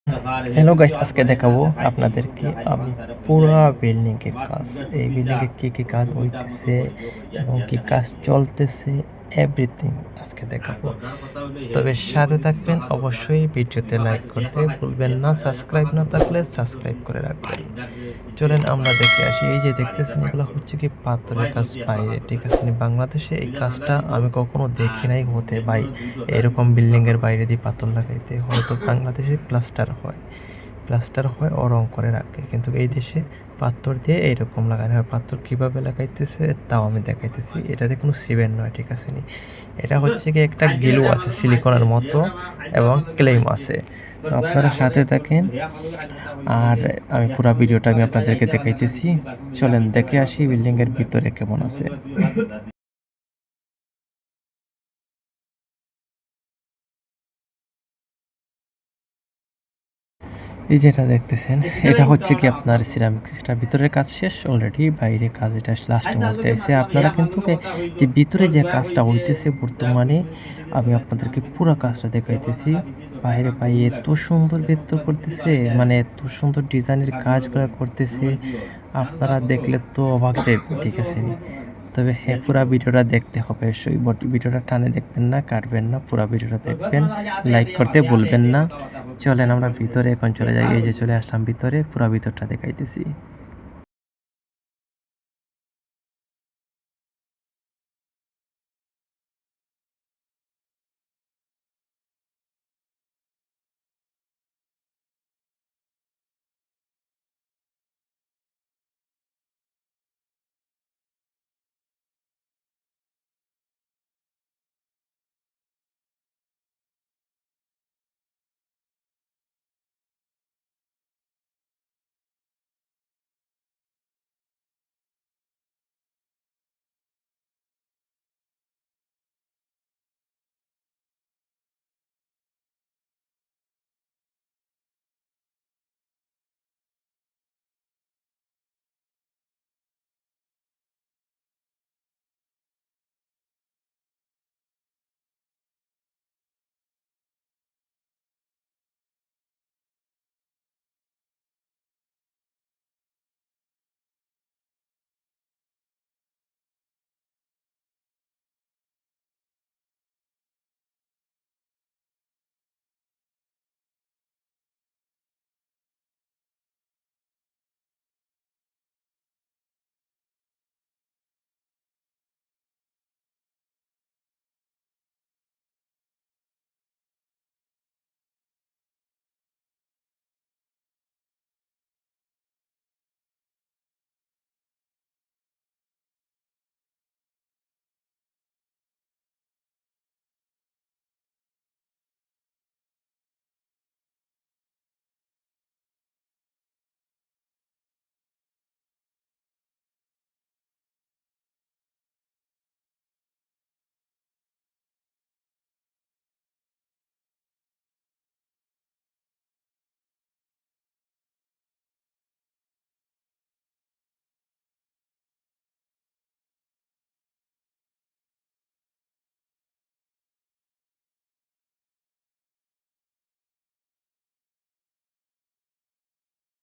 Hello guys, আজকে দেখাবো আপনাদেরকে আমি পুরা বিল্ডিং এর কাজ। এই বিল্ডিং এ কি কাজ হইতেছে এবং কি কাজ চলতেছে, এভরিথিং আজকে দেখাবো। তবে সাথে থাকবেন, অবশ্যই ভিডিওতে লাইক করতে ভুলবেন না, সাবস্ক্রাইব না থাকলে সাবস্ক্রাইব করে রাখবেন। চলেন আমরা দেখে আসি। এই যে দেখতেছেন, এগুলো হচ্ছে কি পাথরের কাজ বাইরে, ঠিক আছে? বাংলাদেশে এই কাজটা আমি কখনো দেখি নাই হতে ভাই। এরকম বিল্ডিং এর বাইরে দিয়ে পাথর লাগাইতে হয়তো বাংলাদেশে প্লাস্টার হয় ও রং করে রাখে, কিন্তু এই দেশে পাথর দিয়ে এইরকম লাগানো হয়। পাথর কিভাবে লাগাইতেছে তাও আমি দেখাইতেছি। এটাতে কোনো সিমেন্ট নয়, ঠিক আছে? এটা হচ্ছে কি একটা গিলু আছে সিলিকনের মতো এবং ক্লেম আছে। তো আপনারা সাথে থাকেন আর আমি পুরো ভিডিওটা আমি আপনাদেরকে দেখাইতেছি। চলেন দেখে আসি বিল্ডিং এর ভিতরে কেমন আছে। এই যেটা দেখতেছেন, এটা হচ্ছে কি আপনার সিরামিক্স। এটা ভিতরের কাজ শেষ অলরেডি, বাইরে কাজ এটা লাস্ট মুহূর্তে এসে। আপনারা কিন্তু যে ভিতরে যে কাজটা হইতেছে বর্তমানে, আমি আপনাদেরকে পুরো কাজটা দেখাইতেছি। বাইরে ভাই এত সুন্দর ভেতর করতেছে, মানে এত সুন্দর ডিজাইনের কাজগুলো করতেছে, আপনারা দেখলে তো অবাক যাবেন, ঠিক আছে? তবে হ্যাঁ, পুরা ভিডিওটা দেখতে হবে অবশ্যই। ভিডিওটা টানে দেখবেন না, কাটবেন না, পুরা ভিডিওটা দেখবেন, লাইক করতে ভুলবেন না। চলেন আমরা ভিতরে এখন চলে যাই। এই যে চলে আসলাম ভিতরে, পুরা ভিতরটা দেখাইতেছি।